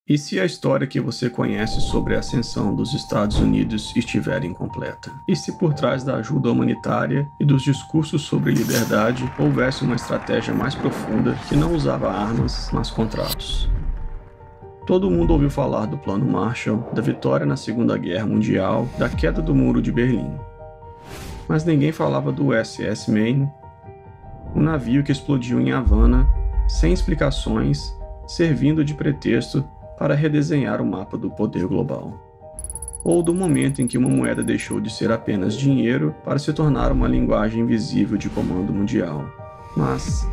E se a história que você conhece sobre a ascensão dos Estados Unidos estiver incompleta? E se por trás da ajuda humanitária e dos discursos sobre liberdade houvesse uma estratégia mais profunda que não usava armas, mas contratos? Todo mundo ouviu falar do Plano Marshall, da vitória na Segunda Guerra Mundial, da queda do Muro de Berlim. Mas ninguém falava do USS Maine, um navio que explodiu em Havana, sem explicações, servindo de pretexto para redesenhar o mapa do poder global. Ou do momento em que uma moeda deixou de ser apenas dinheiro para se tornar uma linguagem invisível de comando mundial. Mas,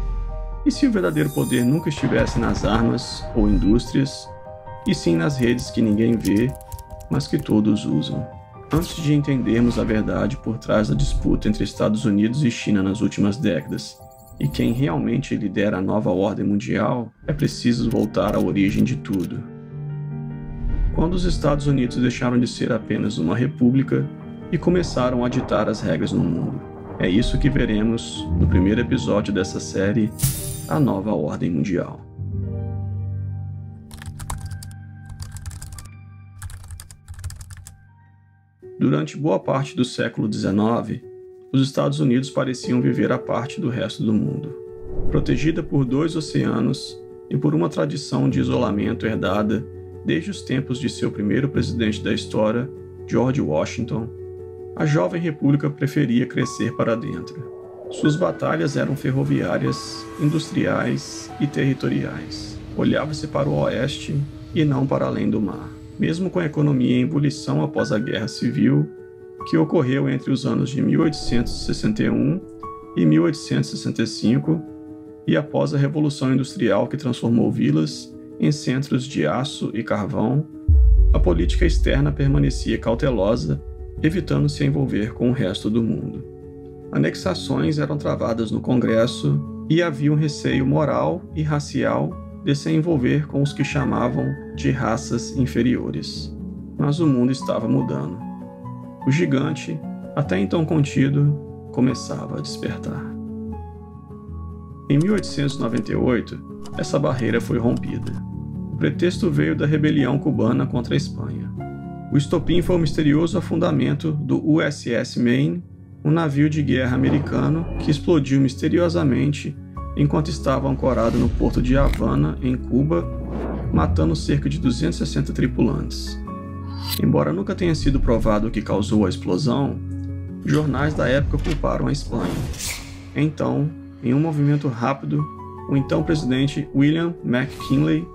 e se o verdadeiro poder nunca estivesse nas armas ou indústrias, e sim nas redes que ninguém vê, mas que todos usam? Antes de entendermos a verdade por trás da disputa entre Estados Unidos e China nas últimas décadas, e quem realmente lidera a nova ordem mundial, é preciso voltar à origem de tudo. Quando os Estados Unidos deixaram de ser apenas uma república e começaram a ditar as regras no mundo. É isso que veremos no primeiro episódio dessa série, A Nova Ordem Mundial. Durante boa parte do século XIX, os Estados Unidos pareciam viver à parte do resto do mundo. Protegida por 2 oceanos e por uma tradição de isolamento herdada desde os tempos de seu primeiro presidente da história, George Washington, a jovem república preferia crescer para dentro. Suas batalhas eram ferroviárias, industriais e territoriais. Olhava-se para o oeste e não para além do mar. Mesmo com a economia em ebulição após a Guerra Civil, que ocorreu entre os anos de 1861 e 1865, e após a Revolução Industrial que transformou vilas em centros de aço e carvão, a política externa permanecia cautelosa, evitando se envolver com o resto do mundo. Anexações eram travadas no Congresso e havia um receio moral e racial de se envolver com os que chamavam de raças inferiores. Mas o mundo estava mudando. O gigante, até então contido, começava a despertar. Em 1898, essa barreira foi rompida. O pretexto veio da rebelião cubana contra a Espanha. O estopim foi o misterioso afundamento do USS Maine, um navio de guerra americano que explodiu misteriosamente enquanto estava ancorado no porto de Havana, em Cuba, matando cerca de 260 tripulantes. Embora nunca tenha sido provado o que causou a explosão, jornais da época culparam a Espanha. Então, em um movimento rápido, o então presidente William McKinley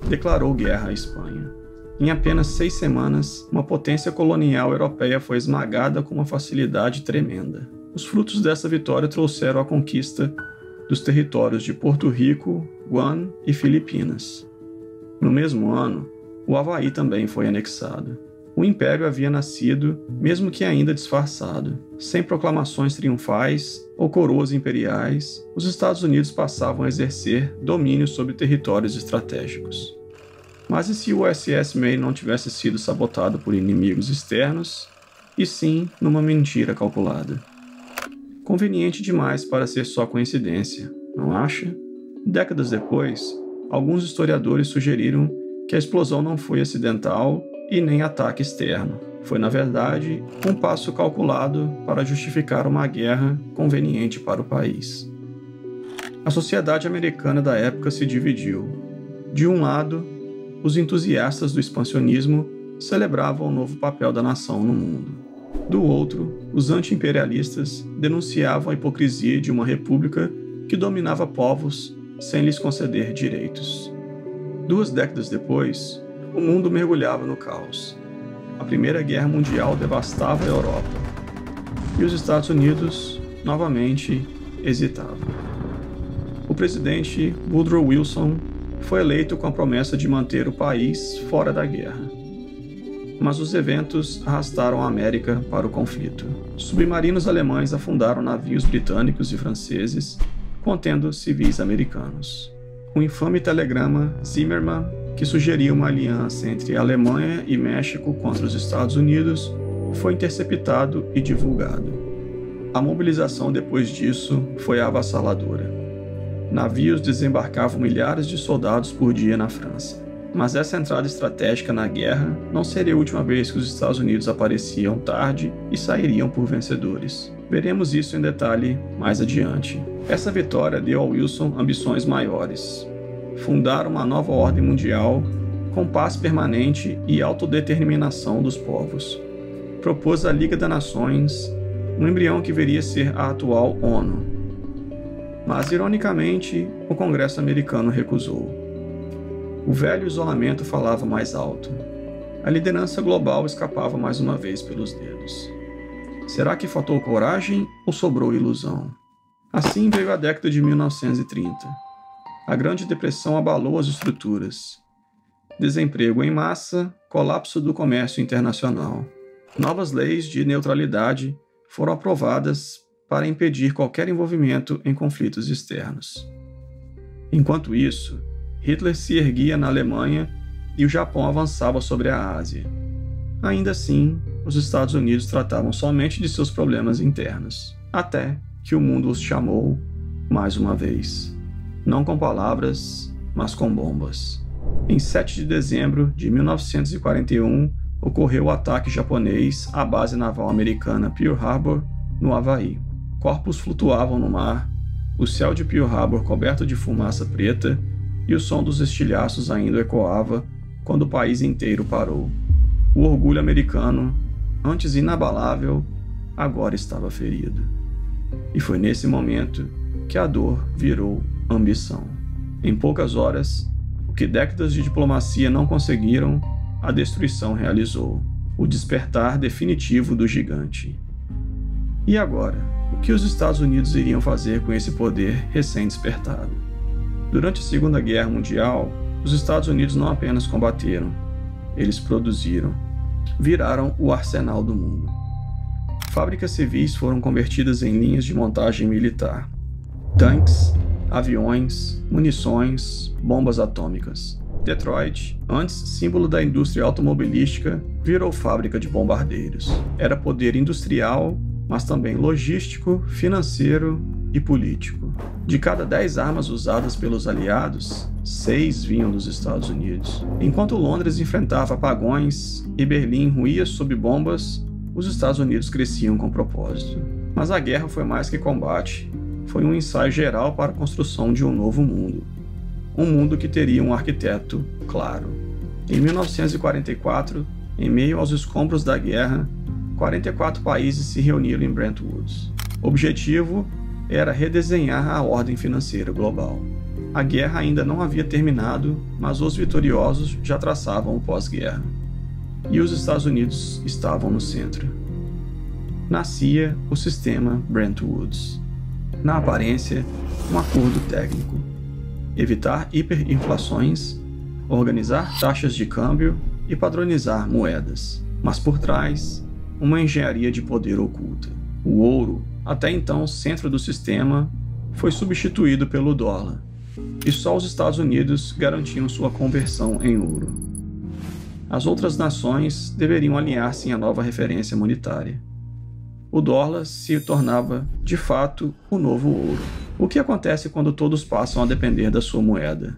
declarou guerra à Espanha. Em apenas 6 semanas, uma potência colonial europeia foi esmagada com uma facilidade tremenda. Os frutos dessa vitória trouxeram a conquista dos territórios de Porto Rico, Guam e Filipinas. No mesmo ano, o Havaí também foi anexado. O Império havia nascido, mesmo que ainda disfarçado. Sem proclamações triunfais ou coroas imperiais, os Estados Unidos passavam a exercer domínio sobre territórios estratégicos. Mas e se o USS Maine não tivesse sido sabotado por inimigos externos, e sim numa mentira calculada? Conveniente demais para ser só coincidência, não acha? Décadas depois, alguns historiadores sugeriram que a explosão não foi acidental e nem ataque externo. Foi, na verdade, um passo calculado para justificar uma guerra conveniente para o país. A sociedade americana da época se dividiu. De um lado, os entusiastas do expansionismo celebravam o novo papel da nação no mundo. Do outro, os anti-imperialistas denunciavam a hipocrisia de uma república que dominava povos sem lhes conceder direitos. 2 décadas depois, o mundo mergulhava no caos. A Primeira Guerra Mundial devastava a Europa. E os Estados Unidos, novamente, hesitavam. O presidente Woodrow Wilson foi eleito com a promessa de manter o país fora da guerra. Mas os eventos arrastaram a América para o conflito. Submarinos alemães afundaram navios britânicos e franceses, contendo civis americanos. O infame telegrama Zimmermann, que sugeria uma aliança entre a Alemanha e México contra os Estados Unidos, foi interceptado e divulgado. A mobilização depois disso foi avassaladora. Navios desembarcavam milhares de soldados por dia na França. Mas essa entrada estratégica na guerra não seria a última vez que os Estados Unidos apareciam tarde e sairiam por vencedores. Veremos isso em detalhe mais adiante. Essa vitória deu a Wilson ambições maiores. Fundar uma nova ordem mundial com paz permanente e autodeterminação dos povos. Propôs a Liga das Nações, um embrião que viria a ser a atual ONU. Mas, ironicamente, o Congresso americano recusou. O velho isolamento falava mais alto. A liderança global escapava mais uma vez pelos dedos. Será que faltou coragem ou sobrou ilusão? Assim veio a década de 1930. A Grande Depressão abalou as estruturas. Desemprego em massa, colapso do comércio internacional. Novas leis de neutralidade foram aprovadas para impedir qualquer envolvimento em conflitos externos. Enquanto isso, Hitler se erguia na Alemanha e o Japão avançava sobre a Ásia. Ainda assim, os Estados Unidos tratavam somente de seus problemas internos, até que o mundo os chamou mais uma vez. Não com palavras, mas com bombas. Em 7 de dezembro de 1941, ocorreu o ataque japonês à base naval americana Pearl Harbor, no Havaí. Corpos flutuavam no mar, o céu de Pearl Harbor coberto de fumaça preta e o som dos estilhaços ainda ecoava quando o país inteiro parou. O orgulho americano, antes inabalável, agora estava ferido. E foi nesse momento que a dor virou ambição. Em poucas horas, o que décadas de diplomacia não conseguiram, a destruição realizou. O despertar definitivo do gigante. E agora, o que os Estados Unidos iriam fazer com esse poder recém-despertado? Durante a Segunda Guerra Mundial, os Estados Unidos não apenas combateram, eles produziram. Viraram o arsenal do mundo. Fábricas civis foram convertidas em linhas de montagem militar. Tanques, aviões, munições, bombas atômicas. Detroit, antes símbolo da indústria automobilística, virou fábrica de bombardeiros. Era poder industrial, mas também logístico, financeiro e político. De cada 10 armas usadas pelos aliados, 6 vinham dos Estados Unidos. Enquanto Londres enfrentava apagões e Berlim ruía sob bombas, os Estados Unidos cresciam com propósito. Mas a guerra foi mais que combate, foi um ensaio geral para a construção de um novo mundo. Um mundo que teria um arquiteto claro. Em 1944, em meio aos escombros da guerra, 44 países se reuniram em Bretton Woods. O objetivo era redesenhar a ordem financeira global. A guerra ainda não havia terminado, mas os vitoriosos já traçavam o pós-guerra. E os Estados Unidos estavam no centro. Nascia o sistema Bretton Woods. Na aparência, um acordo técnico. Evitar hiperinflações, organizar taxas de câmbio e padronizar moedas. Mas por trás, uma engenharia de poder oculta. O ouro, até então centro do sistema, foi substituído pelo dólar, e só os Estados Unidos garantiam sua conversão em ouro. As outras nações deveriam alinhar-se à nova referência monetária. O dólar se tornava, de fato, o novo ouro. O que acontece quando todos passam a depender da sua moeda?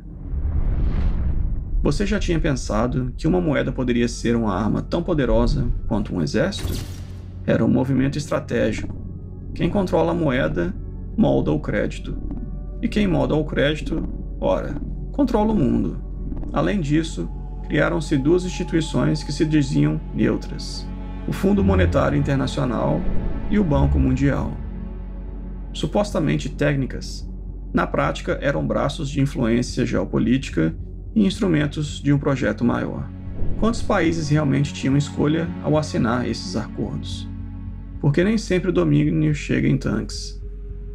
Você já tinha pensado que uma moeda poderia ser uma arma tão poderosa quanto um exército? Era um movimento estratégico. Quem controla a moeda, molda o crédito. E quem molda o crédito, ora, controla o mundo. Além disso, criaram-se duas instituições que se diziam neutras: o Fundo Monetário Internacional e o Banco Mundial. Supostamente técnicas, na prática eram braços de influência geopolítica e instrumentos de um projeto maior. Quantos países realmente tinham escolha ao assinar esses acordos? Porque nem sempre o domínio chega em tanques.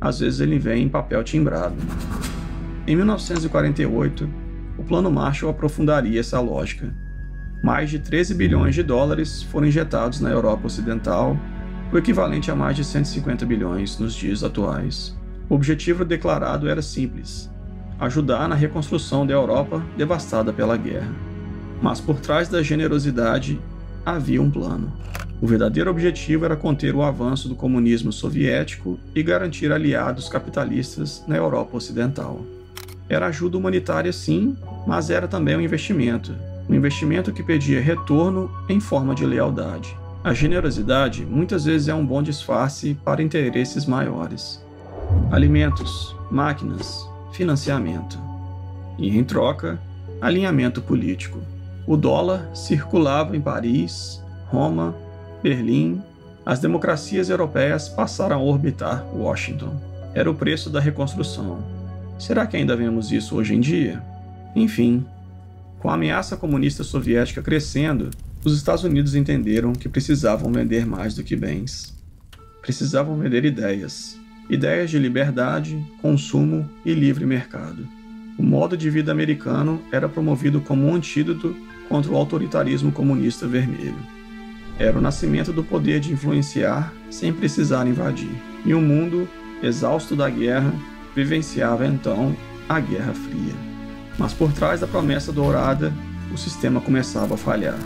Às vezes ele vem em papel timbrado. Em 1948, o Plano Marshall aprofundaria essa lógica. Mais de 13 bilhões de dólares foram injetados na Europa Ocidental, o equivalente a mais de 150 bilhões nos dias atuais. O objetivo declarado era simples: ajudar na reconstrução da Europa devastada pela guerra. Mas por trás da generosidade havia um plano. O verdadeiro objetivo era conter o avanço do comunismo soviético e garantir aliados capitalistas na Europa Ocidental. Era ajuda humanitária sim, mas era também um investimento que pedia retorno em forma de lealdade. A generosidade muitas vezes é um bom disfarce para interesses maiores. Alimentos, máquinas, financiamento. E em troca, alinhamento político. O dólar circulava em Paris, Roma, Berlim. As democracias europeias passaram a orbitar Washington. Era o preço da reconstrução. Será que ainda vemos isso hoje em dia? Enfim, com a ameaça comunista soviética crescendo, os Estados Unidos entenderam que precisavam vender mais do que bens. Precisavam vender ideias. Ideias de liberdade, consumo e livre mercado. O modo de vida americano era promovido como um antídoto contra o autoritarismo comunista vermelho. Era o nascimento do poder de influenciar sem precisar invadir. E o mundo, exausto da guerra, vivenciava então a Guerra Fria. Mas por trás da promessa dourada, o sistema começava a falhar.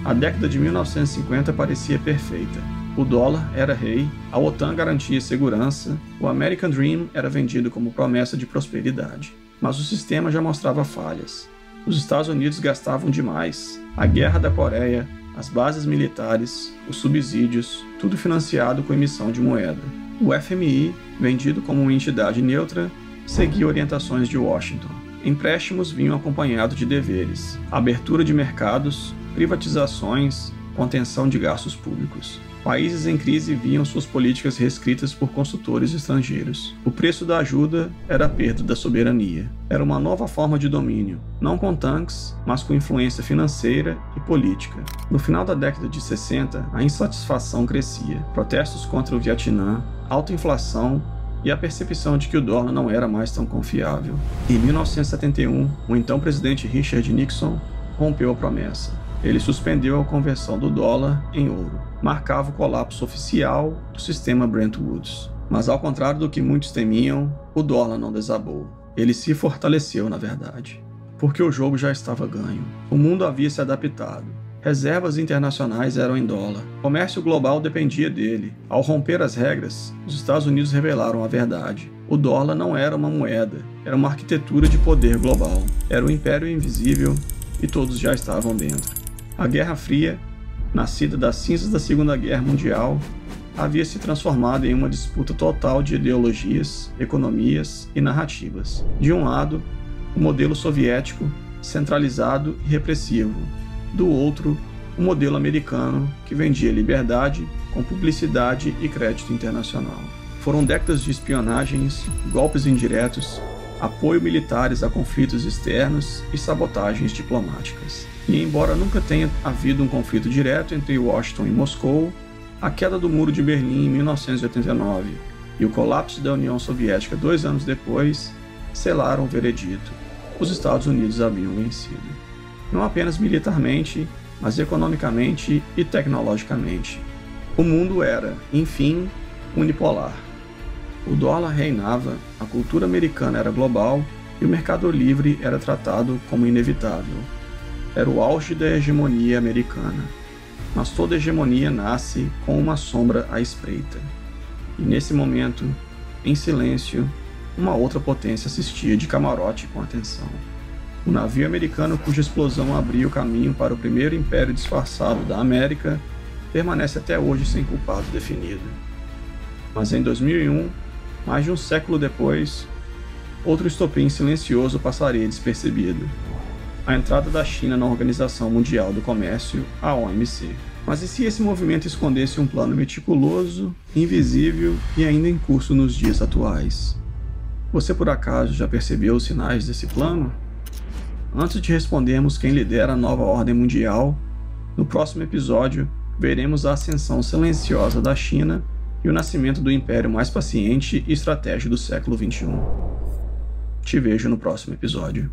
A década de 1950 parecia perfeita. O dólar era rei, a OTAN garantia segurança, o American Dream era vendido como promessa de prosperidade. Mas o sistema já mostrava falhas. Os Estados Unidos gastavam demais. A Guerra da Coreia, as bases militares, os subsídios, tudo financiado com emissão de moeda. O FMI, vendido como uma entidade neutra, seguia orientações de Washington. Empréstimos vinham acompanhados de deveres, abertura de mercados, privatizações, contenção de gastos públicos. Países em crise viam suas políticas reescritas por consultores estrangeiros. O preço da ajuda era a perda da soberania. Era uma nova forma de domínio, não com tanques, mas com influência financeira e política. No final da década de 60, a insatisfação crescia. Protestos contra o Vietnã, alta inflação e a percepção de que o dólar não era mais tão confiável. Em 1971, o então presidente Richard Nixon rompeu a promessa. Ele suspendeu a conversão do dólar em ouro. Marcava o colapso oficial do sistema Bretton Woods. Mas ao contrário do que muitos temiam, o dólar não desabou. Ele se fortaleceu, na verdade. Porque o jogo já estava ganho. O mundo havia se adaptado. Reservas internacionais eram em dólar. O comércio global dependia dele. Ao romper as regras, os Estados Unidos revelaram a verdade. O dólar não era uma moeda, era uma arquitetura de poder global. Era o império invisível e todos já estavam dentro. A Guerra Fria, nascida das cinzas da Segunda Guerra Mundial, havia se transformado em uma disputa total de ideologias, economias e narrativas. De um lado, o modelo soviético, centralizado e repressivo. Do outro, o modelo americano, que vendia liberdade com publicidade e crédito internacional. Foram décadas de espionagens, golpes indiretos, apoio militares a conflitos externos e sabotagens diplomáticas. E embora nunca tenha havido um conflito direto entre Washington e Moscou, a queda do Muro de Berlim em 1989 e o colapso da União Soviética 2 anos depois selaram o veredito. Os Estados Unidos haviam vencido. Não apenas militarmente, mas economicamente e tecnologicamente. O mundo era, enfim, unipolar. O dólar reinava, a cultura americana era global e o mercado livre era tratado como inevitável. Era o auge da hegemonia americana. Mas toda hegemonia nasce com uma sombra à espreita. E nesse momento, em silêncio, uma outra potência assistia de camarote com atenção. O navio americano cuja explosão abriu o caminho para o primeiro império disfarçado da América permanece até hoje sem culpado definido. Mas em 2001, mais de um século depois, outro estopim silencioso passaria despercebido. A entrada da China na Organização Mundial do Comércio, a OMC. Mas e se esse movimento escondesse um plano meticuloso, invisível e ainda em curso nos dias atuais? Você por acaso já percebeu os sinais desse plano? Antes de respondermos quem lidera a nova ordem mundial, no próximo episódio veremos a ascensão silenciosa da China e o nascimento do império mais paciente e estratégico do século XXI. Te vejo no próximo episódio.